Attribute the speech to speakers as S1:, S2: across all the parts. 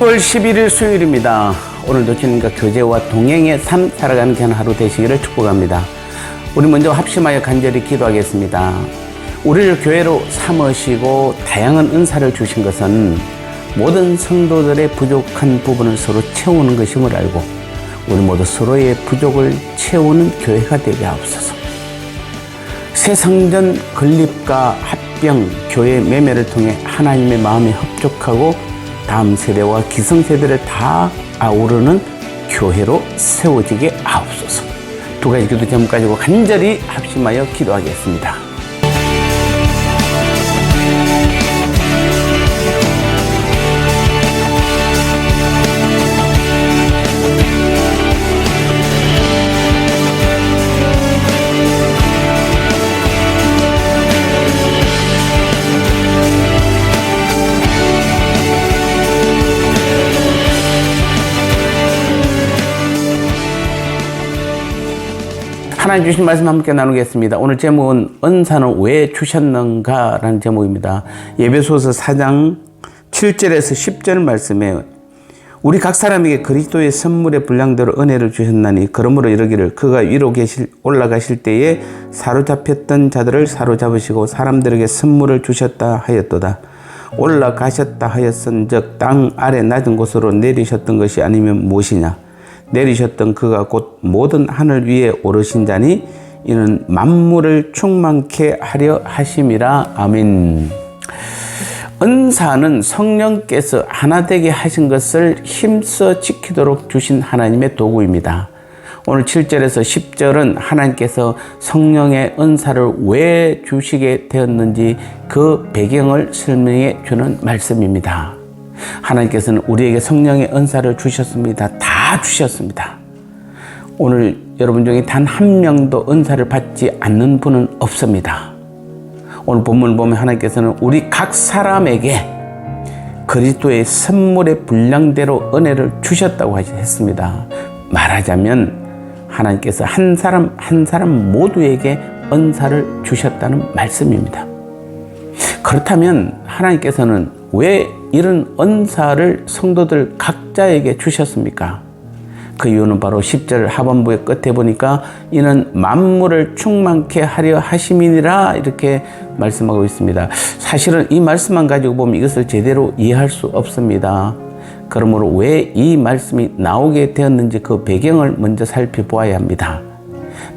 S1: 10월 11일 수요일입니다. 오늘도 주님과 교제와 동행의 삶 살아가는 귀한 하루 되시기를 축복합니다. 우리 먼저 합심하여 간절히 기도하겠습니다. 우리를 교회로 삼으시고 다양한 은사를 주신 것은 모든 성도들의 부족한 부분을 서로 채우는 것임을 알고 우리 모두 서로의 부족을 채우는 교회가 되게 하옵소서. 세상전 건립과 합병, 교회 매매를 통해 하나님의 마음에 합족하고 다음 세대와 기성세대를 다 아우르는 교회로 세워지게 하옵소서. 두 가지 기도 제목 가지고 간절히 합심하여 기도하겠습니다. 하나님 주신 말씀 함께 나누겠습니다. 오늘 제목은 은사는 왜 주셨는가 라는 제목입니다. 예배소서 4장 7절에서 10절 말씀에 우리 각 사람에게 그리스도의 선물의 분량대로 은혜를 주셨나니 그러므로 이르기를 그가 위로 올라가실 때에 사로잡혔던 자들을 사로잡으시고 사람들에게 선물을 주셨다 하였도다. 올라가셨다 하였은즉 땅 아래 낮은 곳으로 내리셨던 것이 아니면 무엇이냐. 내리셨던 그가 곧 모든 하늘 위에 오르신 자니 이는 만물을 충만케 하려 하심이라. 아멘. 은사는 성령께서 하나 되게 하신 것을 힘써 지키도록 주신 하나님의 도구입니다. 오늘 7절에서 10절은 하나님께서 성령의 은사를 왜 주시게 되었는지 그 배경을 설명해 주는 말씀입니다. 하나님께서는 우리에게 성령의 은사를 주셨습니다. 다 주셨습니다. 오늘 여러분 중에 단 한 명도 은사를 받지 않는 분은 없습니다. 오늘 본문을 보면 하나님께서는 우리 각 사람에게 그리스도의 선물의 분량대로 은혜를 주셨다고 했습니다. 말하자면 하나님께서 한 사람 한 사람 모두에게 은사를 주셨다는 말씀입니다. 그렇다면 하나님께서는 왜 이런 은사를 성도들 각자에게 주셨습니까? 그 이유는 바로 10절 하반부의 끝에 보니까 이는 만물을 충만케 하려 하심이니라 이렇게 말씀하고 있습니다. 사실은 이 말씀만 가지고 보면 이것을 제대로 이해할 수 없습니다. 그러므로 왜 이 말씀이 나오게 되었는지 그 배경을 먼저 살펴보아야 합니다.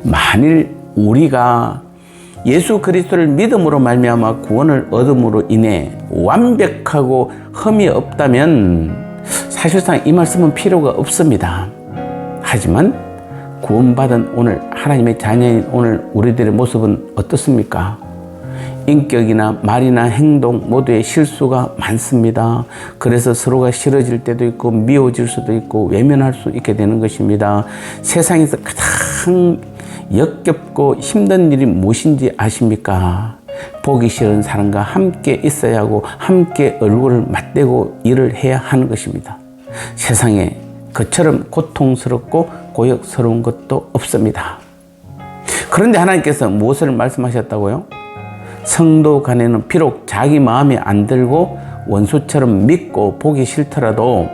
S1: 만일 우리가 예수 그리스도를 믿음으로 말미암아 구원을 얻음으로 인해 완벽하고 흠이 없다면 사실상 이 말씀은 필요가 없습니다. 하지만 구원받은 오늘 하나님의 자녀인 오늘 우리들의 모습은 어떻습니까? 인격이나 말이나 행동 모두에 실수가 많습니다. 그래서 서로가 싫어질 때도 있고 미워질 수도 있고 외면할 수 있게 되는 것입니다. 세상에서 가장 역겹고 힘든 일이 무엇인지 아십니까? 보기 싫은 사람과 함께 있어야 하고 함께 얼굴을 맞대고 일을 해야 하는 것입니다. 세상에 그처럼 고통스럽고 고역스러운 것도 없습니다. 그런데 하나님께서 무엇을 말씀하셨다고요? 성도 간에는 비록 자기 마음에 안 들고 원수처럼 믿고 보기 싫더라도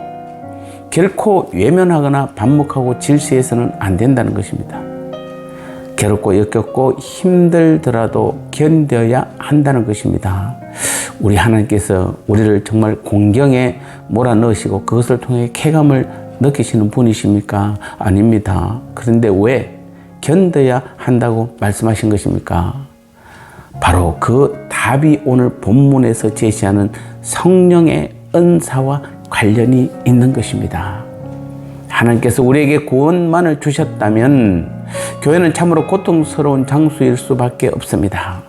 S1: 결코 외면하거나 반목하고 질시해서는 안 된다는 것입니다. 괴롭고 역겹고 힘들더라도 견뎌야 한다는 것입니다. 우리 하나님께서 우리를 정말 공경에 몰아넣으시고 그것을 통해 쾌감을 느끼시는 분이십니까? 아닙니다. 그런데 왜 견뎌야 한다고 말씀하신 것입니까? 바로 그 답이 오늘 본문에서 제시하는 성령의 은사와 관련이 있는 것입니다. 하나님께서 우리에게 구원만을 주셨다면 교회는 참으로 고통스러운 장소일 수밖에 없습니다.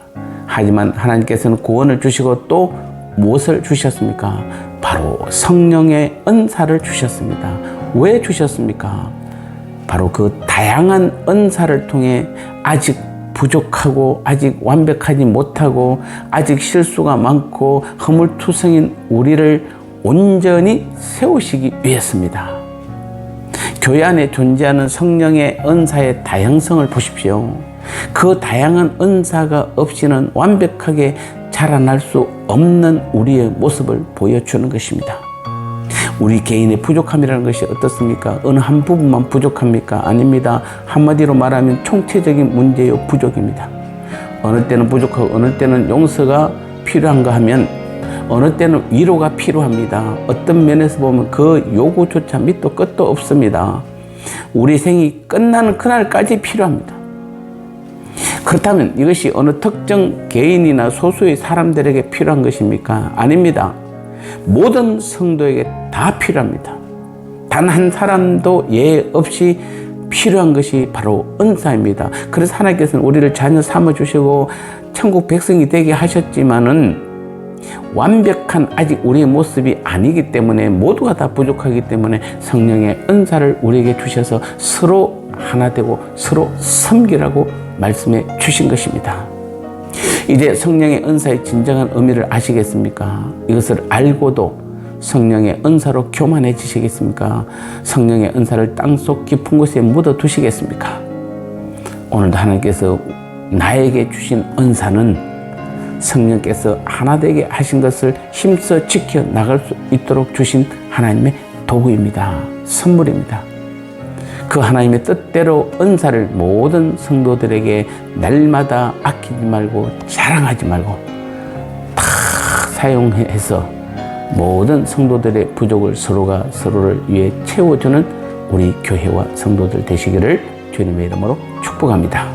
S1: 하지만 하나님께서는 구원을 주시고 또 무엇을 주셨습니까? 바로 성령의 은사를 주셨습니다. 왜 주셨습니까? 바로 그 다양한 은사를 통해 아직 부족하고 아직 완벽하지 못하고 아직 실수가 많고 허물투성인 우리를 온전히 세우시기 위해서입니다. 교회 안에 존재하는 성령의 은사의 다양성을 보십시오. 그 다양한 은사가 없이는 완벽하게 자라날 수 없는 우리의 모습을 보여주는 것입니다. 우리 개인의 부족함이라는 것이 어떻습니까? 어느 한 부분만 부족합니까? 아닙니다. 한마디로 말하면 총체적인 문제요, 부족입니다. 어느 때는 부족하고 어느 때는 용서가 필요한가 하면 어느 때는 위로가 필요합니다. 어떤 면에서 보면 그 요구조차 밑도 끝도 없습니다. 우리 생이 끝나는 그날까지 필요합니다. 그렇다면 이것이 어느 특정 개인이나 소수의 사람들에게 필요한 것입니까? 아닙니다. 모든 성도에게 다 필요합니다. 단 한 사람도 예외 없이 필요한 것이 바로 은사입니다. 그래서 하나님께서는 우리를 자녀 삼아주시고 천국 백성이 되게 하셨지만은 완벽한 아직 우리의 모습이 아니기 때문에 모두가 다 부족하기 때문에 성령의 은사를 우리에게 주셔서 서로 하나 되고 서로 섬기라고 말씀해 주신 것입니다. 이제 성령의 은사의 진정한 의미를 아시겠습니까? 이것을 알고도 성령의 은사로 교만해지시겠습니까? 성령의 은사를 땅속 깊은 곳에 묻어 두시겠습니까? 오늘도 하나님께서 나에게 주신 은사는 성령께서 하나 되게 하신 것을 힘써 지켜 나갈 수 있도록 주신 하나님의 도구입니다. 선물입니다. 그 하나님의 뜻대로 은사를 모든 성도들에게 날마다 아끼지 말고 자랑하지 말고 다 사용해서 모든 성도들의 부족을 서로가 서로를 위해 채워주는 우리 교회와 성도들 되시기를 주님의 이름으로 축복합니다.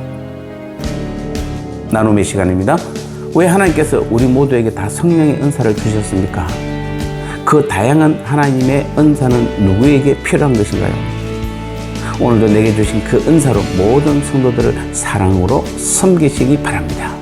S1: 나눔의 시간입니다. 왜 하나님께서 우리 모두에게 다 성령의 은사를 주셨습니까? 그 다양한 하나님의 은사는 누구에게 필요한 것인가요? 오늘도 내게 주신 그 은사로 모든 성도들을 사랑으로 섬기시기 바랍니다.